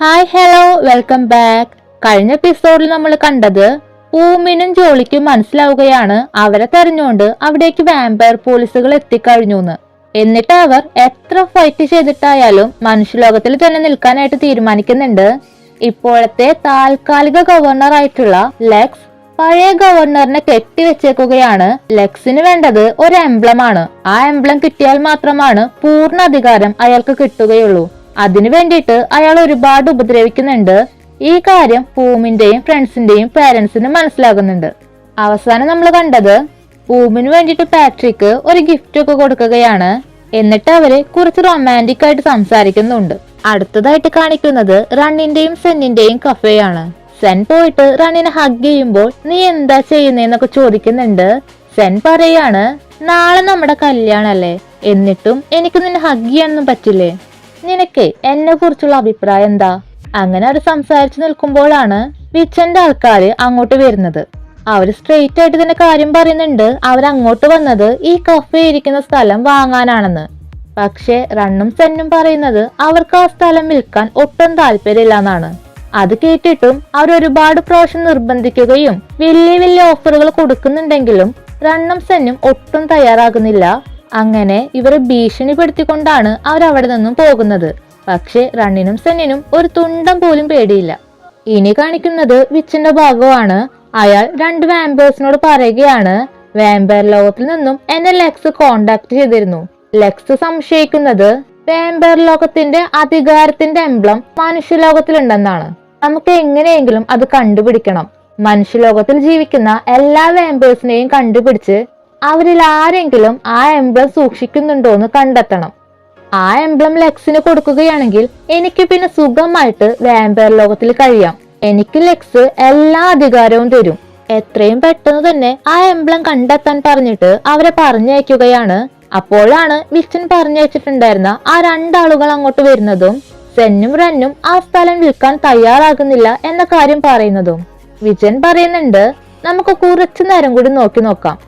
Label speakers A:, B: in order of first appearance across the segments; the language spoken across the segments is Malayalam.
A: Hi hello welcome back. കഴിഞ്ഞ എപ്പിസോഡിൽ നമ്മൾ കണ്ടത് പൂമിനും ജോളിക്കും മനസ്സിലാവുകയാണ് അവരെ തെരഞ്ഞുകൊണ്ട് അവിടേക്ക് വാമ്പയർ പോലീസുകൾ എത്തിക്കഴിഞ്ഞു. എന്നിട്ട് അവർ എത്ര ഫൈറ്റ് ചെയ്തിട്ടായാലും മനുഷ്യലോകത്തിൽ തന്നെ നിൽക്കാനായിട്ട് തീരുമാനിക്കുന്നുണ്ട്. ഇപ്പോഴത്തെ താൽക്കാലിക ഗവർണർ ആയിട്ടുള്ള ലെക്സ് പഴയ ഗവർണറിനെ കെട്ടിവെച്ചേക്കുകയാണ്. ലെക്സിന് വേണ്ടത് ഒരു എംബ്ലമാണ്. ആ എംബ്ലം കിട്ടിയാൽ മാത്രമാണ് പൂർണ്ണ അധികാരം അയാൾക്ക് കിട്ടുകയുള്ളൂ. അതിനു വേണ്ടിയിട്ട് അയാൾ ഒരുപാട് ഉപദ്രവിക്കുന്നുണ്ട്. ഈ കാര്യം പൂമിന്റെയും ഫ്രണ്ട്സിന്റെയും പേരൻസിനും മനസ്സിലാകുന്നുണ്ട്. അവസാനം നമ്മൾ കണ്ടത് പൂമിന് വേണ്ടിയിട്ട് പാട്രിക്ക് ഒരു ഗിഫ്റ്റ് ഒക്കെ കൊടുക്കുകയാണ്. എന്നിട്ട് അവര് കുറച്ച് റൊമാൻറ്റിക് ആയിട്ട് സംസാരിക്കുന്നുണ്ട്. അടുത്തതായിട്ട് കാണിക്കുന്നത് റണ്ണിന്റെയും സെന്നിന്റെയും കഫേയാണ്. സെൻ പോയിട്ട് റണ്ണിനെ ഹഗ് ചെയ്യുമ്പോൾ നീ എന്താ ചെയ്യുന്നേന്നൊക്കെ ചോദിക്കുന്നുണ്ട്. സെൻ പറയാണ്, നാളെ നമ്മുടെ കല്യാണല്ലേ, എന്നിട്ടും എനിക്ക് നിന്നെ ഹഗ് ചെയ്യാനൊന്നും പറ്റില്ലേ, നിനക്ക് എന്നെ കുറിച്ചുള്ള അഭിപ്രായം എന്താ? അങ്ങനെ അത് സംസാരിച്ചു നിൽക്കുമ്പോഴാണ് വിച്ചന്റെ ആൾക്കാര് അങ്ങോട്ട് വരുന്നത്. അവര് സ്ട്രെയിറ്റ് ആയിട്ട് തന്നെ കാര്യം പറയുന്നുണ്ട്. അവരങ്ങോട്ട് വന്നത് ഈ കഫേ ഇരിക്കുന്ന സ്ഥലം വാങ്ങാനാണെന്ന്. പക്ഷെ റണ്ണും സെന്നും പറയുന്നത് അവർക്ക് ആ സ്ഥലം വിൽക്കാൻ ഒട്ടും താല്പര്യമില്ലെന്നാണ്. അത് കേട്ടിട്ടും അവരൊരുപാട് പ്രാവശ്യം നിർബന്ധിക്കുകയും വലിയ വലിയ ഓഫറുകൾ കൊടുക്കുന്നുണ്ടെങ്കിലും റണ്ണും സെന്നും ഒട്ടും തയ്യാറാകുന്നില്ല. അങ്ങനെ ഇവരെ ഭീഷണിപ്പെടുത്തിക്കൊണ്ടാണ് അവരവിടെ നിന്നും പോകുന്നത്. പക്ഷെ റണ്ണിനും സെന്നിനും ഒരു തുണ്ടം പോലും പേടിയില്ല. ഇനി കാണിക്കുന്നത് വിച്ചിന്റെ ഭാഗമാണ്. അയാൾ രണ്ട് വാമ്പേഴ്സിനോട് പറയുകയാണ്, വാമ്പയർ ലോകത്തിൽ നിന്നും എന്നെ ലെക്സ് കോണ്ടാക്ട് ചെയ്തിരുന്നു. ലെക്സ് സംശയിക്കുന്നത് വാമ്പയർ ലോകത്തിന്റെ അധികാരത്തിന്റെ എംബ്ലം മനുഷ്യലോകത്തിലുണ്ടെന്നാണ്. നമുക്ക് എങ്ങനെയെങ്കിലും അത് കണ്ടുപിടിക്കണം. മനുഷ്യലോകത്തിൽ ജീവിക്കുന്ന എല്ലാ വാമ്പേഴ്സിനെയും കണ്ടുപിടിച്ച് അവരിൽ ആരെങ്കിലും ആ എംബ്ലം സൂക്ഷിക്കുന്നുണ്ടോന്ന് കണ്ടെത്തണം. ആ എംബ്ലം ലെക്സിന് കൊടുക്കുകയാണെങ്കിൽ എനിക്ക് പിന്നെ സുഖമായിട്ട് വാമ്പയർ ലോകത്തിൽ കഴിയാം. എനിക്ക് ലെക്സ് എല്ലാ അധികാരവും തരും. എത്രയും പെട്ടെന്ന് തന്നെ ആ എംബ്ലം കണ്ടെത്താൻ പറഞ്ഞിട്ട് അവരെ പറഞ്ഞയക്കുകയാണ്. അപ്പോഴാണ് വിച്ചൻ പറഞ്ഞയച്ചിട്ടുണ്ടായിരുന്ന ആ രണ്ടാളുകൾ അങ്ങോട്ട് വരുന്നതും സെന്നും റന്നും ആ സ്ഥലം വിൽക്കാൻ തയ്യാറാകുന്നില്ല എന്ന കാര്യം പറയുന്നതും. വിജൻ പറയുന്നുണ്ട്, നമുക്ക് കുറച്ചു നേരം കൂടി നോക്കാം.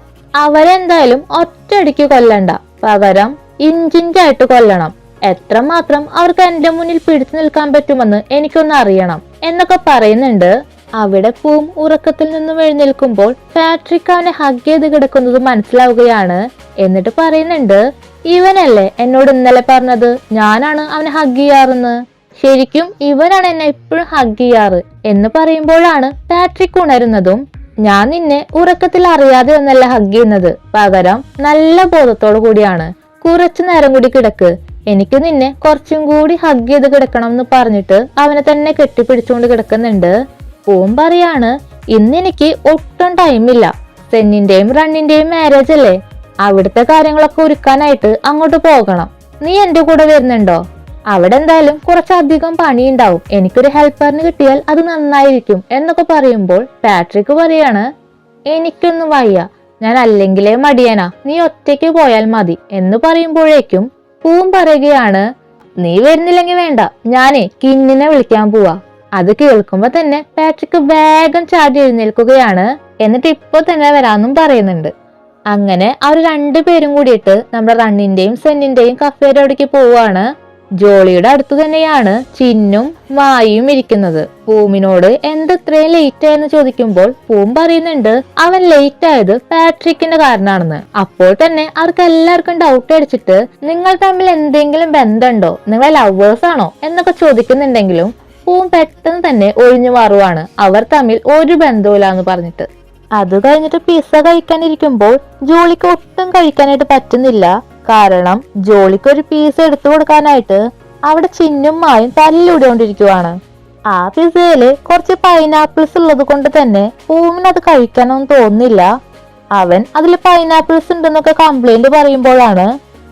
A: അവരെന്തായാലും ഒറ്റയടിക്ക് കൊല്ലണ്ട, പകരം ഇഞ്ചിഞ്ചായിട്ട് കൊല്ലണം. എത്രമാത്രം അവർക്ക് എന്റെ മുന്നിൽ പിടിച്ചു നിൽക്കാൻ പറ്റുമെന്ന് എനിക്കൊന്ന് അറിയണം എന്നൊക്കെ പറയുന്നുണ്ട്. അവിടെ പൂം ഉറക്കത്തിൽ നിന്നും എഴുന്നേൽക്കുമ്പോൾ പാട്രിക് അവനെ ഹഗ് ചെയ്ത് കിടക്കുന്നത് മനസ്സിലാവുകയാണ്. എന്നിട്ട് പറയുന്നുണ്ട്, ഇവനല്ലേ എന്നോട് ഇന്നലെ പറഞ്ഞത് ഞാനാണ് അവനെ ഹഗ് ചെയ്യാറെന്ന്. ശരിക്കും ഇവനാണ് എന്നെ എപ്പോഴും ഹഗ് ചെയ്യാറ് എന്ന് പറയുമ്പോഴാണ് പാട്രിക് ഉണരുന്നതും, ഞാൻ നിന്നെ ഉറക്കത്തിൽ അറിയാതെ ഒന്നല്ല ഹഗ് ചെയ്യുന്നത്, പകരം നല്ല ബോധത്തോടു കൂടിയാണ്. കുറച്ചു നേരം കൂടി കിടക്ക്, എനിക്ക് നിന്നെ കുറച്ചും കൂടി ഹഗ് ചെയ്ത് കിടക്കണം എന്ന് പറഞ്ഞിട്ട് അവനെ തന്നെ കെട്ടിപ്പിടിച്ചുകൊണ്ട് കിടക്കുന്നുണ്ട്. പൂം പറയാണ്, ഇന്ന് എനിക്ക് ഒട്ടും ടൈമില്ല. സെന്നിന്റെയും റണ്ണിന്റെയും മാരേജ് അല്ലേ, അവിടുത്തെ കാര്യങ്ങളൊക്കെ ഒരുക്കാനായിട്ട് അങ്ങോട്ട് പോകണം. നീ എന്റെ കൂടെ വരുന്നുണ്ടോ? അവിടെ എന്തായാലും കുറച്ചധികം പണിയുണ്ടാവും. എനിക്കൊരു ഹെൽപ്പറിന് കിട്ടിയാൽ അത് നന്നായിരിക്കും എന്നൊക്കെ പറയുമ്പോൾ പാട്രിക് പറയാണ്, എനിക്കൊന്നും വയ്യ, ഞാൻ അല്ലെങ്കിലേ മടിയനാ, നീ ഒറ്റയ്ക്ക് പോയാൽ മതി എന്ന് പറയുമ്പോഴേക്കും പൂം പറയുകയാണ്, നീ വരുന്നില്ലെങ്കിൽ വേണ്ട, ഞാനേ കിന്നിനെ വിളിക്കാൻ പോവാ. അത് കേൾക്കുമ്പോ തന്നെ പാട്രിക് വേഗം ചാടി എഴുന്നേൽക്കുകയാണ്. എന്നിട്ട് ഇപ്പൊ തന്നെ വരാന്നും പറയുന്നുണ്ട്. അങ്ങനെ അവർ രണ്ടുപേരും കൂടിയിട്ട് നമ്മുടെ റണ്ണിന്റെയും സെന്നിന്റെയും കഫേയുടെ അവിടേക്ക് പോവാണ്. ജോളിയുടെ അടുത്ത് തന്നെയാണ് ചിന്നും മായും ഇരിക്കുന്നത്. പൂമിനോട് എന്തെത്രയും ലേറ്റ് ആയെന്ന് ചോദിക്കുമ്പോൾ പൂം പറയുന്നുണ്ട് അവൻ ലേറ്റ് ആയത് പാട്രിക്കിന്റെ കാരണമാണെന്ന്. അപ്പോൾ തന്നെ അവർക്ക് എല്ലാവർക്കും ഡൗട്ട് അടിച്ചിട്ട് നിങ്ങൾ തമ്മിൽ എന്തെങ്കിലും ബന്ധമുണ്ടോ, നിങ്ങൾ ലവേഴ്സ് ആണോ എന്നൊക്കെ ചോദിക്കുന്നുണ്ടെങ്കിലും പൂം പെട്ടെന്ന് തന്നെ ഒഴിഞ്ഞു മാറുവാണ്. അവർ തമ്മിൽ ഒരു ബന്ധവുമില്ലാന്ന് പറഞ്ഞിട്ട്. അത് കഴിഞ്ഞിട്ട് പിസ്സ കഴിക്കാനിരിക്കുമ്പോൾ ജോളിക്ക് ഒട്ടും കഴിക്കാനായിട്ട് പറ്റുന്നില്ല. കാരണം ജോളിക്ക് ഒരു പീസ് എടുത്തു കൊടുക്കാനായിട്ട് അവിടെ ചിന്നും മായും തല്ലിലൂടെക്കൊണ്ടിരിക്കുവാണ്. ആ പിസ്സയില് കുറച്ച് പൈനാപ്പിൾസ് ഉള്ളത് കൊണ്ട് തന്നെ പൂമിന് അത് കഴിക്കാനൊന്നും തോന്നുന്നില്ല. അവൻ അതിൽ പൈനാപ്പിൾസ് ഉണ്ടെന്നൊക്കെ കംപ്ലൈന്റ് പറയുമ്പോഴാണ്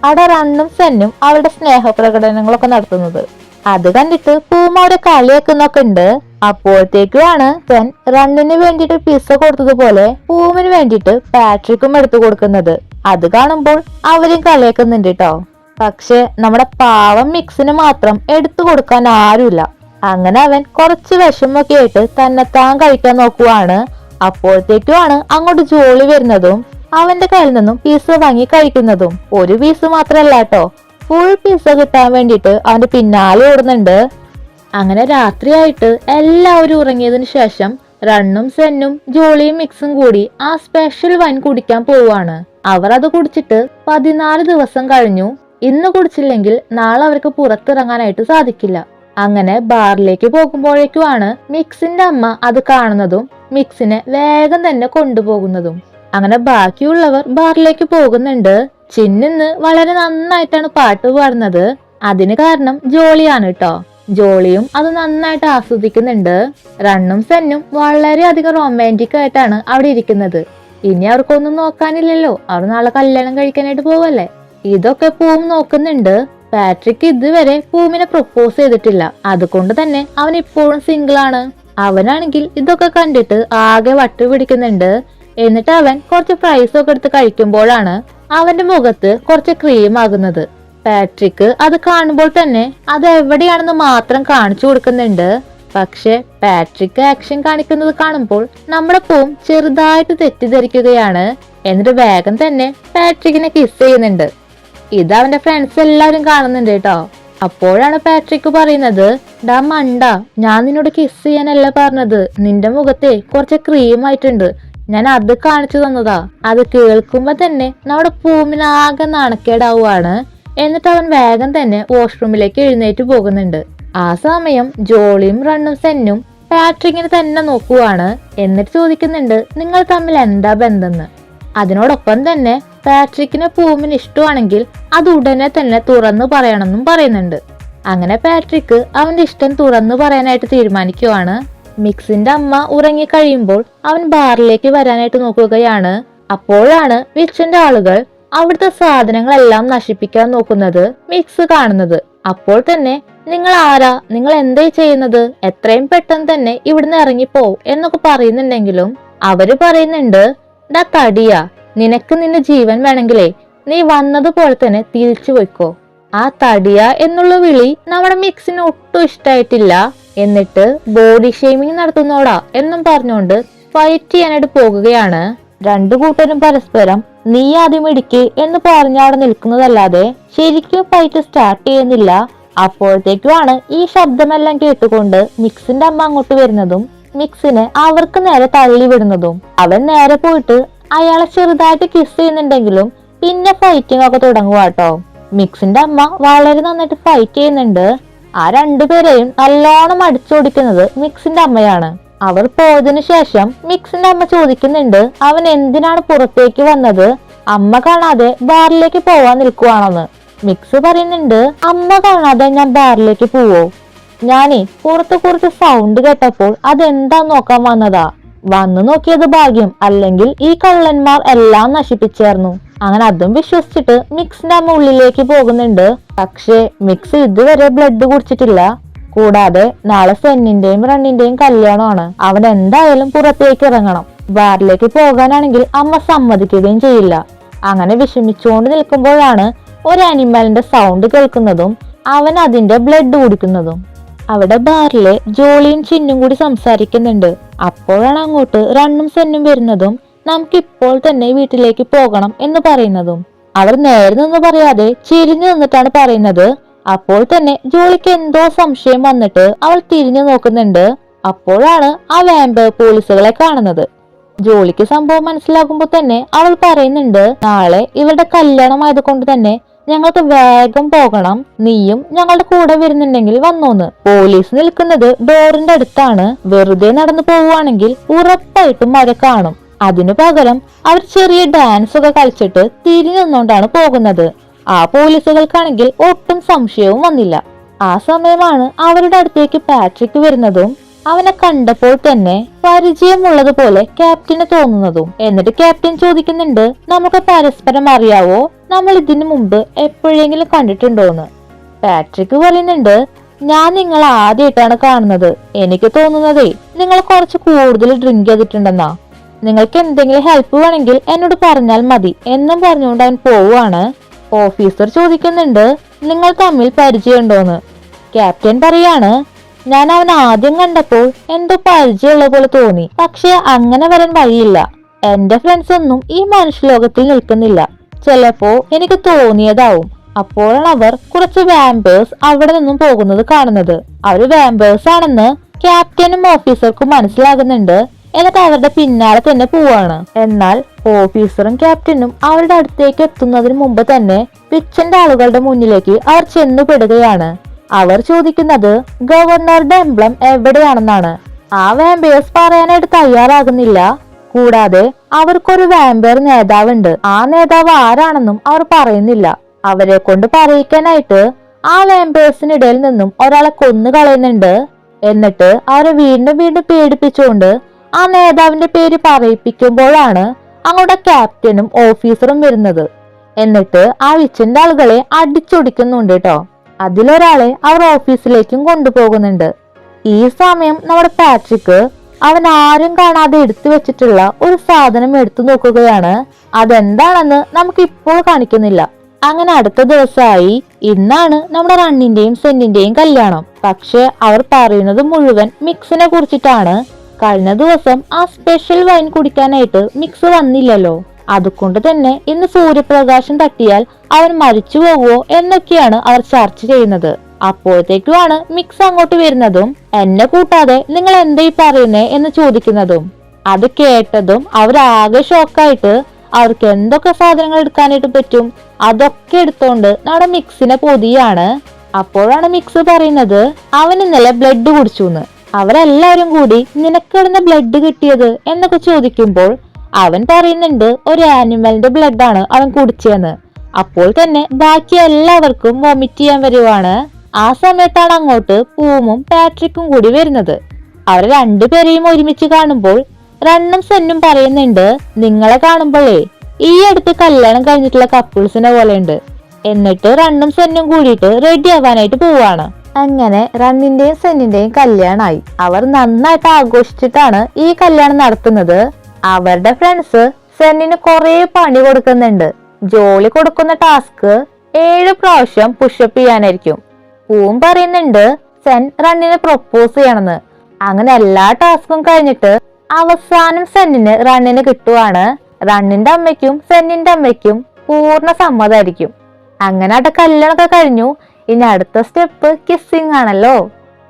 A: അവിടെ റണ്ണും സെന്നും അവരുടെ സ്നേഹപ്രകടനങ്ങളൊക്കെ നടത്തുന്നത്. അത് കണ്ടിട്ട് പൂമ അവിടെ കളിയാക്കുന്നൊക്കെ ഉണ്ട്. അപ്പോഴത്തേക്കുമാണ് സെൻ റണ്ണിന് വേണ്ടിയിട്ട് പിസ്സ കൊടുത്തതുപോലെ പൂമിന് വേണ്ടിയിട്ട് പാട്രിക്കും എടുത്തു കൊടുക്കുന്നത്. അത് കാണുമ്പോൾ അവരും കളിയാക്കുന്നുണ്ട് കേട്ടോ. പക്ഷെ നമ്മുടെ പാവം മിക്സിന് മാത്രം എടുത്തു കൊടുക്കാൻ ആരുമില്ല. അങ്ങനെ അവൻ കുറച്ച് വിഷമൊക്കെ ആയിട്ട് തന്നെത്താൻ കഴിക്കാൻ നോക്കുവാണ്. അപ്പോഴത്തേക്കുമാണ് അങ്ങോട്ട് ജോളി വരുന്നതും അവന്റെ കയ്യിൽ നിന്നും പിസ്സ വാങ്ങി കഴിക്കുന്നതും. ഒരു പീസ് മാത്രല്ല കേട്ടോ, ഫുൾ പിസ്സ കിട്ടാൻ വേണ്ടിയിട്ട് അവന്റെ പിന്നാലെ ഓടുന്നുണ്ട്. അങ്ങനെ രാത്രിയായിട്ട് എല്ലാവരും ഉറങ്ങിയതിനു ശേഷം റണ്ണും സെന്നും ജോളിയും മിക്സും കൂടി ആ സ്പെഷ്യൽ വൈൻ കുടിക്കാൻ പോവാണ്. അവർ അത് കുടിച്ചിട്ട് 14 ദിവസം കഴിഞ്ഞു. ഇന്ന് കുടിച്ചില്ലെങ്കിൽ നാളെ അവർക്ക് പുറത്തിറങ്ങാനായിട്ട് സാധിക്കില്ല. അങ്ങനെ ബാറിലേക്ക് പോകുമ്പോഴേക്കുമാണ് മിക്സിന്റെ അമ്മ അത് കാണുന്നതും മിക്സിനെ വേഗം തന്നെ കൊണ്ടുപോകുന്നതും. അങ്ങനെ ബാക്കിയുള്ളവർ ബാറിലേക്ക് പോകുന്നുണ്ട്. ചിന്നിന്ന് വളരെ നന്നായിട്ടാണ് പാട്ട് പാടുന്നത്. അതിന് കാരണം ജോളിയാണ് കേട്ടോ. ജോളിയും അത് നന്നായിട്ട് ആസ്വദിക്കുന്നുണ്ട്. റണ്ണും സെന്നും വളരെയധികം റൊമാൻറ്റിക് ആയിട്ടാണ് അവിടെ ഇരിക്കുന്നത്. ഇനി അവർക്കൊന്നും നോക്കാനില്ലല്ലോ, അവർ നാളെ കല്യാണം കഴിക്കാനായിട്ട് പോവല്ലേ. ഇതൊക്കെ പൂവും നോക്കുന്നുണ്ട്. പാട്രിക് ഇതുവരെ പൂവിനെ പ്രൊപ്പോസ് ചെയ്തിട്ടില്ല. അതുകൊണ്ട് തന്നെ അവൻ ഇപ്പോഴും സിംഗിൾ ആണ്. അവനാണെങ്കിൽ ഇതൊക്കെ കണ്ടിട്ട് ആകെ വട്ടു പിടിക്കുന്നുണ്ട്. എന്നിട്ട് അവൻ കുറച്ച് ഫ്രൈസ് ഒക്കെ എടുത്ത് കഴിക്കുമ്പോഴാണ് അവന്റെ മുഖത്ത് കുറച്ച് ക്രീം ആകുന്നത്. പാട്രിക് അത് കാണുമ്പോൾ തന്നെ അത് എവിടെയാണെന്ന് മാത്രം കാണിച്ചു കൊടുക്കുന്നുണ്ട്. പക്ഷെ പാട്രിക് ആക്ഷൻ കാണിക്കുന്നത് കാണുമ്പോൾ നമ്മുടെ പൂവും ചെറുതായിട്ട് തെറ്റിദ്ധരിക്കുകയാണ്. എന്നിട്ട് വേഗം തന്നെ പാട്രിക്കിനെ കിസ് ചെയ്യുന്നുണ്ട്. ഇത് അവന്റെ ഫ്രണ്ട്സ് എല്ലാവരും കാണുന്നുണ്ട് കേട്ടോ. അപ്പോഴാണ് പാട്രിക് പറയുന്നത്, ഡാ മണ്ട, ഞാൻ നിന്നോട് കിസ് ചെയ്യാനല്ല പറഞ്ഞത്, നിന്റെ മുഖത്തെ കുറച്ച് ക്രീം ആയിട്ടുണ്ട്, ഞാൻ അത് കാണിച്ചു തന്നതാ. അത് കേൾക്കുമ്പോ തന്നെ നമ്മുടെ പൂവിന് ആകെ നാണക്കേടാവുകയാണ്. എന്നിട്ട് അവൻ വേഗം തന്നെ വാഷ്റൂമിലേക്ക് എഴുന്നേറ്റ് പോകുന്നുണ്ട്. ആ സമയം ജോളിയും റണ്ണും സെന്നും പാട്രിക്കിനെ തന്നെ നോക്കുവാണ്. എന്നിട്ട് ചോദിക്കുന്നുണ്ട്, നിങ്ങൾ തമ്മിൽ എന്താ ബന്ധമെന്ന്. അതിനോടൊപ്പം തന്നെ പാട്രിക്കിന് പൂവിന് ഇഷ്ടമാണെങ്കിൽ അത് ഉടനെ തന്നെ തുറന്നു പറയണമെന്നും പറയുന്നുണ്ട്. അങ്ങനെ പാട്രിക്ക് അവന്റെ ഇഷ്ടം തുറന്നു പറയാനായിട്ട് തീരുമാനിക്കുവാണ്. മിക്സിന്റെ അമ്മ ഉറങ്ങി കഴിയുമ്പോൾ അവൻ ബാറിലേക്ക് വരാനായിട്ട് നോക്കുകയാണ്. അപ്പോഴാണ് വിച്ചന്റെ ആളുകൾ അവിടുത്തെ സാധനങ്ങളെല്ലാം നശിപ്പിക്കാൻ നോക്കുന്നത് മിക്സ് കാണുന്നത്. അപ്പോൾ തന്നെ, നിങ്ങൾ ആരാ, നിങ്ങൾ എന്താ ചെയ്യുന്നത്, എത്രയും പെട്ടെന്ന് തന്നെ ഇവിടുന്ന് ഇറങ്ങിപ്പോ എന്നൊക്കെ പറയുന്നുണ്ടെങ്കിലും അവര് പറയുന്നുണ്ട്, ഡാ തടിയാ, നിനക്ക് നിന്റെ ജീവൻ വേണമെങ്കിലേ നീ വന്നതുപോലെ തന്നെ തിരിച്ചു പോയിക്കോ. ആ തടിയ എന്നുള്ള വിളി നമ്മുടെ മിക്സിന് ഒട്ടും ഇഷ്ടായിട്ടില്ല. എന്നിട്ട് ബോഡി ഷെയ്മിങ് നടത്തുന്നോടാ എന്നും പറഞ്ഞുകൊണ്ട് ഫൈറ്റ് ചെയ്യാനായിട്ട് പോകുകയാണ്. രണ്ടു കൂട്ടരും പരസ്പരം നീ ആദ്യം ഇടിക്ക് എന്ന് പറഞ്ഞ അവിടെ നിൽക്കുന്നതല്ലാതെ ശരിക്കും ഫൈറ്റ് സ്റ്റാർട്ട് ചെയ്യുന്നില്ല. അപ്പോഴത്തേക്കുമാണ് ഈ ശബ്ദമെല്ലാം കേട്ടുകൊണ്ട് മിക്സിന്റെ അമ്മ അങ്ങോട്ട് വരുന്നതും മിക്സിനെ അവർക്ക് നേരെ തള്ളി വിടുന്നതും. അവൻ നേരെ പോയിട്ട് അയാളെ ചെറുതായിട്ട് കിസ് ചെയ്യുന്നുണ്ടെങ്കിലും പിന്നെ ഫൈറ്റിംഗ് ഒക്കെ തുടങ്ങുവാട്ടോ. മിക്സിന്റെ അമ്മ വളരെ നന്നായിട്ട് ഫൈറ്റ് ചെയ്യുന്നുണ്ട്. ആ രണ്ടുപേരെയും നല്ലോണം അടിച്ചോടിക്കുന്നത് മിക്സിന്റെ അമ്മയാണ്. അവർ പോയതിനു ശേഷം മിക്സിന്റെ അമ്മ ചോദിക്കുന്നുണ്ട്, അവൻ എന്തിനാണ് പുറത്തേക്ക് വന്നത്, അമ്മ കാണാതെ ബാറിലേക്ക് പോവാൻ നിൽക്കുവാണെന്ന്. മിക്സ് പറയുന്നുണ്ട്, അമ്മ കാണാതെ ഞാൻ ബാറിലേക്ക് പോവോ, ഞാനേ പുറത്ത് കുറച്ച് സൗണ്ട് കേട്ടപ്പോൾ അതെന്താ നോക്കാൻ വന്നതാ, വന്നു നോക്കിയത് ഭാഗ്യം, അല്ലെങ്കിൽ ഈ കള്ളന്മാർ എല്ലാം നശിപ്പിച്ചേർന്നു. അങ്ങനെ അതും വിശ്വസിച്ചിട്ട് മിക്സിന്റെ അമ്മ ഉള്ളിലേക്ക് പോകുന്നുണ്ട്. പക്ഷെ മിക്സ് ഇതുവരെ ബ്ലഡ് കുടിച്ചിട്ടില്ല. കൂടാതെ നാളെ സെന്നിന്റെയും റണ്ണിന്റെയും കല്യാണമാണ്. അവൻ എന്തായാലും പുറത്തേക്ക് ഇറങ്ങണം. ബാറിലേക്ക് പോകാനാണെങ്കിൽ അമ്മ സമ്മതിക്കുകയും ചെയ്യില്ല. അങ്ങനെ വിഷമിച്ചുകൊണ്ട് നിൽക്കുമ്പോഴാണ് ഒരു അനിമലിന്റെ സൗണ്ട് കേൾക്കുന്നതും അവൻ അതിന്റെ ബ്ലഡ് കുടിക്കുന്നതും. അവിടെ ബാറിലെ ജോളിയും ചിന്നും കൂടി സംസാരിക്കുന്നുണ്ട്. അപ്പോഴാണ് അങ്ങോട്ട് റണ്ണും സെന്നും വരുന്നതും നമുക്കിപ്പോൾ തന്നെ വീട്ടിലേക്ക് പോകണം എന്ന് പറയുന്നതും. അവർ നേരെ നിന്ന് പറയാതെ ചിരിഞ്ഞു നിന്നിട്ടാണ് പറയുന്നത്. അപ്പോൾ തന്നെ ജോളിക്ക് എന്തോ സംശയം വന്നിട്ട് അവൾ തിരിഞ്ഞു നോക്കുന്നുണ്ട്. അപ്പോഴാണ് ആ വാമ്പയർ പോലീസുകളെ കാണുന്നത്. ജോളിക്ക് സംഭവം മനസ്സിലാകുമ്പോൾ തന്നെ അവൾ പറയുന്നുണ്ട്, നാളെ ഇവരുടെ കല്യാണം ആയതുകൊണ്ട് തന്നെ ഞങ്ങൾക്ക് വേഗം പോകണം, നീയും ഞങ്ങളുടെ കൂടെ വരുന്നുണ്ടെങ്കിൽ വന്നോന്ന്. പോലീസ് നിൽക്കുന്നത് ഡോറിന്റെ അടുത്താണ്. വെറുതെ നടന്നു പോവുകയാണെങ്കിൽ ഉറപ്പായിട്ടും മഴ കാണും. അതിനു പകരം അവർ ചെറിയ ഡാൻസ് ഒക്കെ കളിച്ചിട്ട് തിരിഞ്ഞു നിന്നുകൊണ്ടാണ് പോകുന്നത്. ആ പോലീസുകൾക്കാണെങ്കിൽ ഒട്ടും സംശയവും വന്നില്ല. ആ സമയമാണ് അവരുടെ അടുത്തേക്ക് പാട്രിക് വരുന്നതും അവനെ കണ്ടപ്പോൾ തന്നെ പരിചയമുള്ളതുപോലെ ക്യാപ്റ്റന് തോന്നുന്നതും. എന്നിട്ട് ക്യാപ്റ്റൻ ചോദിക്കുന്നുണ്ട്, നമുക്ക് പരസ്പരം അറിയാവോ, നമ്മൾ ഇതിനു മുമ്പ് എപ്പോഴെങ്കിലും കണ്ടിട്ടുണ്ടോന്ന്. പാട്രിക് പറയുന്നുണ്ട്, ഞാൻ നിങ്ങൾ ആദ്യമായിട്ടാണ് കാണുന്നത്. എനിക്ക് തോന്നുന്നതേ നിങ്ങൾ കുറച്ച് കൂടുതൽ ഡ്രിങ്ക് ചെയ്തിട്ടുണ്ടെന്നാ. നിങ്ങൾക്ക് എന്തെങ്കിലും ഹെൽപ്പ് വേണമെങ്കിൽ എന്നോട് പറഞ്ഞാൽ മതി എന്നും പറഞ്ഞുകൊണ്ട് അവൻ പോവുകയാണ്. ഓഫീസർ ചോദിക്കുന്നുണ്ട്, നിങ്ങൾ തമ്മിൽ പരിചയമുണ്ടോന്ന്. ക്യാപ്റ്റൻ പറയാണ്, ഞാൻ അവൻ ആദ്യം കണ്ടപ്പോൾ എന്തോ പരിചയമുള്ള പോലെ തോന്നി, പക്ഷെ അങ്ങനെ വരാൻ വഴിയില്ല. എന്റെ ഫ്രണ്ട്സ് ഒന്നും ഈ മനുഷ്യലോകത്തിൽ നിൽക്കുന്നില്ല. ചിലപ്പോ എനിക്ക് തോന്നിയതാവും. അപ്പോഴാണ് അവർ കുറച്ച് വാമ്പേഴ്സ് അവിടെ നിന്നും പോകുന്നത് കാണുന്നത്. അവര് വാമ്പേഴ്സ് ആണെന്ന് ക്യാപ്റ്റനും ഓഫീസർക്കും മനസ്സിലാകുന്നുണ്ട്. എന്നിട്ട് അവരുടെ പിന്നാലെ തന്നെ പോവാണ്. എന്നാൽ ഓഫീസറും ക്യാപ്റ്റനും അവരുടെ അടുത്തേക്ക് എത്തുന്നതിന് മുമ്പ് തന്നെ വിച്ചന്റെ ആളുകളുടെ മുന്നിലേക്ക് അവർ ചെന്നുപെടുകയാണ്. അവർ ചോദിക്കുന്നത് ഗവർണറുടെ എംബ്ലം എവിടെയാണെന്നാണ്. ആ വാമ്പേഴ്സ് പറയാനായിട്ട് തയ്യാറാകുന്നില്ല. കൂടാതെ അവർക്കൊരു വാമ്പയർ നേതാവുണ്ട്. ആ നേതാവ് ആരാണെന്നും അവർ പറയുന്നില്ല. അവരെ കൊണ്ട് പറയിക്കാനായിട്ട് ആ വാമ്പേഴ്സിനിടയിൽ നിന്നും ഒരാളെ കൊന്നു കളയുന്നുണ്ട്. എന്നിട്ട് അവരെ വീണ്ടും വീണ്ടും പേടിപ്പിച്ചുകൊണ്ട് ആ നേതാവിന്റെ പേര് പറയിപ്പിക്കുമ്പോഴാണ് അങ്ങോട്ട് ക്യാപ്റ്റനും ഓഫീസറും വരുന്നത്. എന്നിട്ട് ആ വിച്ചിന്റെ ആളുകളെ അടിച്ചൊടിക്കുന്നുണ്ട് കേട്ടോ. അതിലൊരാളെ അവർ ഓഫീസിലേക്കും കൊണ്ടുപോകുന്നുണ്ട്. ഈ സമയം നമ്മുടെ പാട്രിക് അവൻ ആരും കാണാതെ എടുത്തു വെച്ചിട്ടുള്ള ഒരു സാധനം എടുത്തു നോക്കുകയാണ്. അതെന്താണെന്ന് നമുക്ക് ഇപ്പോൾ കാണിക്കുന്നില്ല. അങ്ങനെ അടുത്ത ദിവസമായി. ഇന്നാണ് നമ്മുടെ റണ്ണിന്റെയും സെന്നിന്റെയും കല്യാണം. പക്ഷെ അവർ പറയുന്നത് മുഴുവൻ മിക്സിനെ കുറിച്ചിട്ടാണ്. കഴിഞ്ഞ ദിവസം ആ സ്പെഷ്യൽ വൈൻ കുടിക്കാനായിട്ട് മിക്സ് വന്നില്ലല്ലോ. അതുകൊണ്ട് തന്നെ ഇന്ന് സൂര്യപ്രകാശം തട്ടിയാൽ അവൻ മരിച്ചു പോകുമോ എന്നൊക്കെയാണ് അവർ ചർച്ച ചെയ്യുന്നത്. അപ്പോഴത്തേക്കുമാണ് മിക്സ് അങ്ങോട്ട് വരുന്നതും എന്നെ കൂട്ടാതെ നിങ്ങൾ എന്താ ഈ പറയുന്നേ എന്ന് ചോദിക്കുന്നതും. അത് കേട്ടതും അവരാകെ ഷോക്കായിട്ട് അവർക്ക് എന്തൊക്കെ സാധനങ്ങൾ എടുക്കാനായിട്ട് പറ്റും അതൊക്കെ എടുത്തോണ്ട് നമ്മുടെ മിക്സിനെ പൊതിയാണ്. അപ്പോഴാണ് മിക്സ് പറയുന്നത് അവൻ ഇന്നലെ ബ്ലഡ് കുടിച്ചു. അവരെല്ലാവരും കൂടി നിനക്കിടുന്ന ബ്ലഡ് കിട്ടിയത് എന്നൊക്കെ ചോദിക്കുമ്പോൾ അവൻ പറയുന്നുണ്ട് ഒരു ആനിമലിന്റെ ബ്ലഡ് ആണ് അവൻ കുടിച്ചതെന്ന്. അപ്പോൾ തന്നെ ബാക്കി എല്ലാവർക്കും വൊമിറ്റ് ചെയ്യാൻ വരുവാണ്. ആ സമയത്താണ് അങ്ങോട്ട് പൂമും പാട്രിക്കും കൂടി വരുന്നത്. അവരെ രണ്ടുപേരെയും ഒരുമിച്ച് കാണുമ്പോൾ റണ്ണും സെന്നും പറയുന്നുണ്ട് നിങ്ങളെ കാണുമ്പോഴേ ഈ അടുത്ത് കല്യാണം കഴിഞ്ഞിട്ടുള്ള കപ്പിൾസിനെ പോലെ ഉണ്ട്. എന്നിട്ട് റണ്ണും സെന്നും കൂടിയിട്ട് റെഡി ആവാനായിട്ട് പോവാണ്. അങ്ങനെ റണ്ണിന്റെയും സെന്നിന്റെയും കല്യാണമായി. അവർ നന്നായിട്ട് ആഘോഷിച്ചിട്ടാണ് ഈ കല്യാണം നടത്തുന്നത്. അവരുടെ ഫ്രണ്ട്സ് സെന്നിന് കുറെ പണി കൊടുക്കുന്നുണ്ട്. ജോലി കൊടുക്കുന്ന ടാസ്ക് 7 പ്രാവശ്യം പുഷപ്പ് ചെയ്യാനായിരിക്കും. പൂവും പറയുന്നുണ്ട് സെൻ റണ്ണിനെ പ്രൊപ്പോസ് ചെയ്യണമെന്ന്. അങ്ങനെ എല്ലാ ടാസ്കും കഴിഞ്ഞിട്ട് അവസാനം സെന്നിന് റണ്ണിന് കിട്ടുവാണ്. റണ്ണിന്റെ അമ്മയ്ക്കും സെന്നിന്റെ അമ്മയ്ക്കും പൂർണ്ണ സമ്മതമായിരിക്കും. അങ്ങനെ അവിടെ കല്യാണമൊക്കെ കഴിഞ്ഞു. ഇനി അടുത്ത സ്റ്റെപ്പ് കിസ്സിങ് ആണല്ലോ.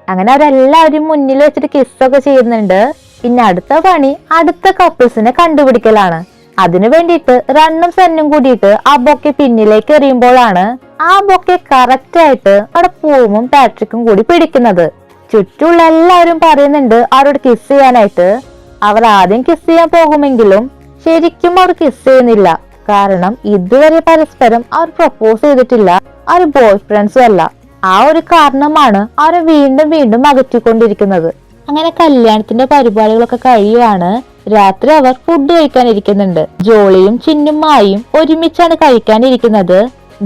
A: അങ്ങനെ അവരെല്ലാവരും മുന്നിൽ വെച്ചിട്ട് കിസ്സൊക്കെ ചെയ്യുന്നുണ്ട്. ഇനി അടുത്ത പണി അടുത്ത കപ്പിൾസിനെ കണ്ടുപിടിക്കലാണ്. അതിനു വേണ്ടിയിട്ട് റണ്ണും സെന്നും കൂടിയിട്ട് ആ ബൊക്കെ പിന്നിലേക്ക് എറിയുമ്പോഴാണ് ആ ബൊക്കെ കറക്റ്റ് ആയിട്ട് അവിടെ പൂവും പാട്രിക്കും കൂടി പിടിക്കുന്നത്. ചുറ്റുള്ള എല്ലാവരും പറയുന്നുണ്ട് അവരോട് കിസ് ചെയ്യാനായിട്ട്. അവർ ആദ്യം കിസ് ചെയ്യാൻ പോകുമെങ്കിലും ശരിക്കും അവർ കിസ് ചെയ്യുന്നില്ല. കാരണം ഇതുവരെ പരസ്പരം അവർ പ്രപ്പോസ് ചെയ്തിട്ടില്ല. അവർ ബോയ് ഫ്രണ്ട്സും അല്ല. ആ ഒരു കാരണമാണ് അവരെ വീണ്ടും വീണ്ടും അകറ്റിക്കൊണ്ടിരിക്കുന്നത്. അങ്ങനെ കല്യാണത്തിന്റെ പരിപാടികളൊക്കെ കഴിയുവാണ്. രാത്രി അവർ ഫുഡ് കഴിക്കാനിരിക്കുന്നുണ്ട്. ജോളിയും ചിന്നും മായും ഒരുമിച്ചാണ് കഴിക്കാനിരിക്കുന്നത്.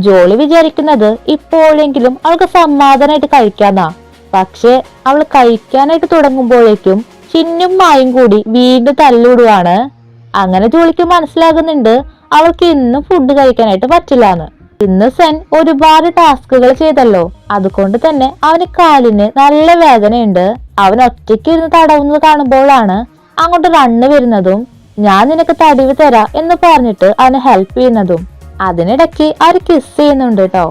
A: ജോളി വിചാരിക്കുന്നത് ഇപ്പോഴെങ്കിലും അവൾക്ക് സമാധാനമായിട്ട് കഴിക്കാന്നാ. പക്ഷെ അവൾ കഴിക്കാനായിട്ട് തുടങ്ങുമ്പോഴേക്കും ചിന്നും മായും കൂടി വീണ്ടും തല്ലിവിടുവാണ്. അങ്ങനെ ജോളിക്ക് മനസ്സിലാകുന്നുണ്ട് അവൾക്ക് ഇന്നും ഫുഡ് കഴിക്കാനായിട്ട് പറ്റില്ലാന്ന്. ഇന്ന് സെൻ ഒരുപാട് ടാസ്കുകൾ ചെയ്തല്ലോ. അതുകൊണ്ട് തന്നെ അവന് കാലിന് നല്ല വേദനയുണ്ട്. അവൻ ഒറ്റയ്ക്ക് ഇരുന്ന് തടവുന്നത് കാണുമ്പോഴാണ് അങ്ങോട്ട് റണ്ണ് വരുന്നതും ഞാൻ നിനക്ക് തടിവ് തരാ എന്ന് പറഞ്ഞിട്ട് അവനെ ഹെൽപ്പ് ചെയ്യുന്നതും. അതിനിടയ്ക്ക് അവർ കിസ് ചെയ്യുന്നുണ്ട് കേട്ടോ.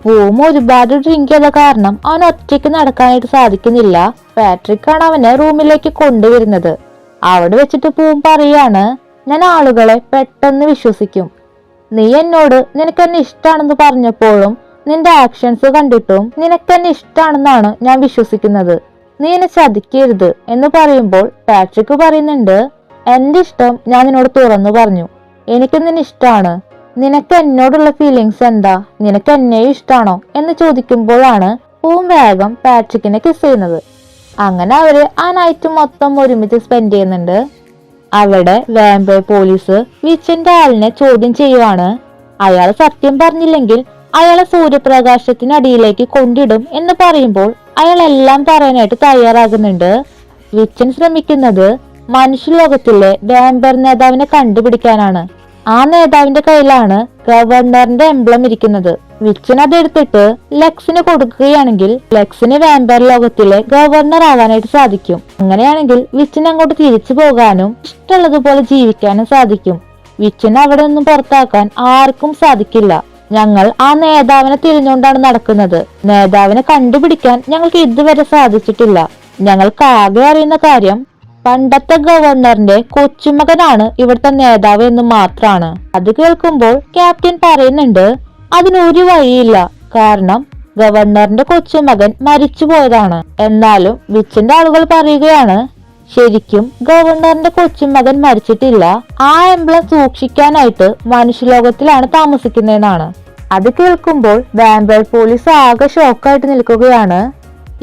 A: പൂം ഒരുപാട് ഡ്രിങ്ക് ചെയ്ത കാരണം അവൻ ഒറ്റയ്ക്ക് നടക്കാനായിട്ട് സാധിക്കുന്നില്ല. പാട്രിക് ആണ് അവനെ റൂമിലേക്ക് കൊണ്ടുവരുന്നത്. അവിടെ വെച്ചിട്ട് പൂം പറയാണ് ഞാൻ ആളുകളെ പെട്ടെന്ന് വിശ്വസിക്കും. നീ എന്നോട് നിനക്കെന്നെ ഇഷ്ടാണെന്ന് പറഞ്ഞപ്പോഴും നിന്റെ ആക്ഷൻസ് കണ്ടിട്ടും നിനക്കെന്നെ ഇഷ്ടാണെന്നാണ് ഞാൻ വിശ്വസിക്കുന്നത്. നീ എന്നെ ചതിക്കരുത് എന്ന് പറയുമ്പോൾ പാട്രിക് പറയുന്നുണ്ട് എന്റെ ഇഷ്ടം ഞാൻ നിന്നോട് തുറന്നു പറഞ്ഞു. എനിക്ക് നിന്നെ ഇഷ്ടമാണ്. നിനക്ക് എന്നോടുള്ള ഫീലിങ്സ് എന്താ? നിനക്ക് എന്നെയും ഇഷ്ടാണോ എന്ന് ചോദിക്കുമ്പോഴാണ് പൂം വേഗം പാട്രിക്കിനെ കിസ് ചെയ്യുന്നത്. അങ്ങനെ അവര് ആ നൈറ്റ് മൊത്തം ഒരുമിച്ച് സ്പെൻഡ് ചെയ്യുന്നുണ്ട്. അവിടെ വാമ്പയർ പോലീസ് വിച്ചന്റെ ആളിനെ ചോദ്യം ചെയ്യുവാണ്. അയാൾ സത്യം പറഞ്ഞില്ലെങ്കിൽ അയാളെ സൂര്യപ്രകാശത്തിനടിയിലേക്ക് കൊണ്ടിടും എന്ന് പറയുമ്പോൾ അയാൾ എല്ലാം പറയാനായിട്ട് തയ്യാറാകുന്നുണ്ട്. വിച്ചൻ ശ്രമിക്കുന്നത് മനുഷ്യലോകത്തിലെ വാമ്പയർ നേതാവിനെ കണ്ടുപിടിക്കാനാണ്. ആ നേതാവിന്റെ കയ്യിലാണ് ഗവർണറിന്റെ എംബ്ലം ഇരിക്കുന്നത്. വിച്ചൻ അതെടുത്തിട്ട് ലെക്സിന് കൊടുക്കുകയാണെങ്കിൽ ലെക്സിന് വാമ്പയർ ലോകത്തിലെ ഗവർണർ ആവാനായിട്ട് സാധിക്കും. അങ്ങനെയാണെങ്കിൽ വിച്ചൻ അങ്ങോട്ട് തിരിച്ചു പോകാനും ഇഷ്ടമുള്ളതുപോലെ ജീവിക്കാനും സാധിക്കും. വിച്ചിനെ അവിടെ നിന്നും പുറത്താക്കാൻ ആർക്കും സാധിക്കില്ല. ഞങ്ങൾ ആ നേതാവിനെ തിരിഞ്ഞുകൊണ്ടാണ് നടക്കുന്നത്. നേതാവിനെ കണ്ടുപിടിക്കാൻ ഞങ്ങൾക്ക് ഇതുവരെ സാധിച്ചിട്ടില്ല. ഞങ്ങൾക്ക് ആകെ അറിയുന്ന കാര്യം പണ്ടത്തെ ഗവർണറിന്റെ കൊച്ചുമകനാണ് ഇവിടുത്തെ നേതാവ് എന്ന് മാത്രമാണ്. അത് കേൾക്കുമ്പോൾ ക്യാപ്റ്റൻ പറയുന്നുണ്ട്, അതിനൊരു വഴിയില്ല. കാരണം ഗവർണറിന്റെ കൊച്ചുമകൻ മരിച്ചു പോയതാണ്. എന്നാലും വിച്ചിന്റെ ആളുകൾ പറയുകയാണ്, ശരിക്കും ഗവർണറിന്റെ കൊച്ചുമകൻ മരിച്ചിട്ടില്ല. ആ എംബ്ലം സൂക്ഷിക്കാനായിട്ട് മനുഷ്യലോകത്തിലാണ് താമസിക്കുന്നതെന്നാണ്. അത് കേൾക്കുമ്പോൾ വാമ്പയർ പോലീസ് ആകെ ഷോക്കായിട്ട് നിൽക്കുകയാണ്.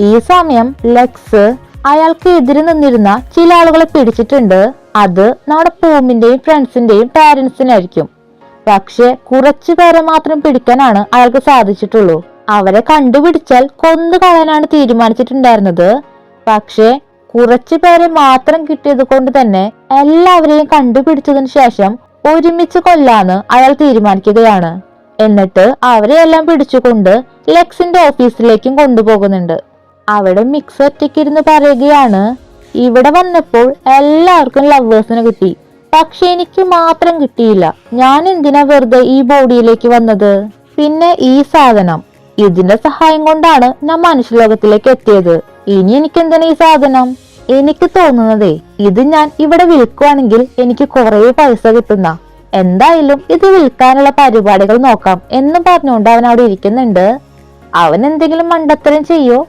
A: ഈ സമയം ലെക്സ് അയാൾക്ക് എതിരെ നിന്നിരുന്ന ചില ആളുകളെ പിടിച്ചിട്ടുണ്ട്. അത് നമ്മുടെ പൂമിന്റെയും ഫ്രണ്ട്സിന്റെയും പാരന്റ്സിനായിരിക്കും. പക്ഷെ കുറച്ചു പേരെ മാത്രം പിടിക്കാനാണ് അയാൾക്ക് സാധിച്ചിട്ടുള്ളൂ. അവരെ കണ്ടുപിടിച്ചാൽ കൊന്നു കളയാനാണ് തീരുമാനിച്ചിട്ടുണ്ടായിരുന്നത്. പക്ഷെ കുറച്ചു പേരെ മാത്രം കിട്ടിയത് കൊണ്ട് തന്നെ എല്ലാവരെയും കണ്ടുപിടിച്ചതിന് ശേഷം ഒരുമിച്ച് കൊല്ലാന്ന് അയാൾ തീരുമാനിക്കുകയാണ്. എന്നിട്ട് അവരെ എല്ലാം പിടിച്ചുകൊണ്ട് ലെക്സിന്റെ ഓഫീസിലേക്കും കൊണ്ടുപോകുന്നുണ്ട്. അവിടെ മിക്സ് ഒറ്റയ്ക്കിരുന്ന് പറയുകയാണ്, ഇവിടെ വന്നപ്പോൾ എല്ലാവർക്കും ലവേഴ്സിന് കിട്ടി, പക്ഷെ എനിക്ക് മാത്രം കിട്ടിയില്ല. ഞാൻ എന്തിനാ വെറുതെ ഈ ബോഡിയിലേക്ക് വന്നത്? പിന്നെ ഈ സാധനം, ഇതിന്റെ സഹായം കൊണ്ടാണ് ഞാൻ മനുഷ്യലോകത്തിലേക്ക് എത്തിയത്. ഇനി എനിക്ക് എന്തിനാ ഈ സാധനം? എനിക്ക് തോന്നുന്നതേ ഇത് ഞാൻ ഇവിടെ വിൽക്കുവാണെങ്കിൽ എനിക്ക് കുറെ പൈസ കിട്ടുന്ന. എന്തായാലും ഇത് വിൽക്കാനുള്ള പരിപാടികൾ നോക്കാം എന്ന് പറഞ്ഞുകൊണ്ട് അവൻ അവിടെ ഇരിക്കുന്നുണ്ട്. അവൻ എന്തെങ്കിലും മണ്ടത്തരം ചെയ്യോ?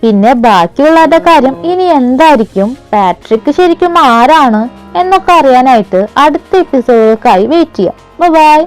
A: പിന്നെ ബാക്കിയുള്ളവരുടെ കാര്യം ഇനി എന്തായിരിക്കും? പാട്രിക് ശരിക്കും ആരാണ് എന്നൊക്കെ അറിയാനായിട്ട് അടുത്ത എപ്പിസോഡുകൾക്കായി വെയിറ്റ് ചെയ്യാം. ബൈ.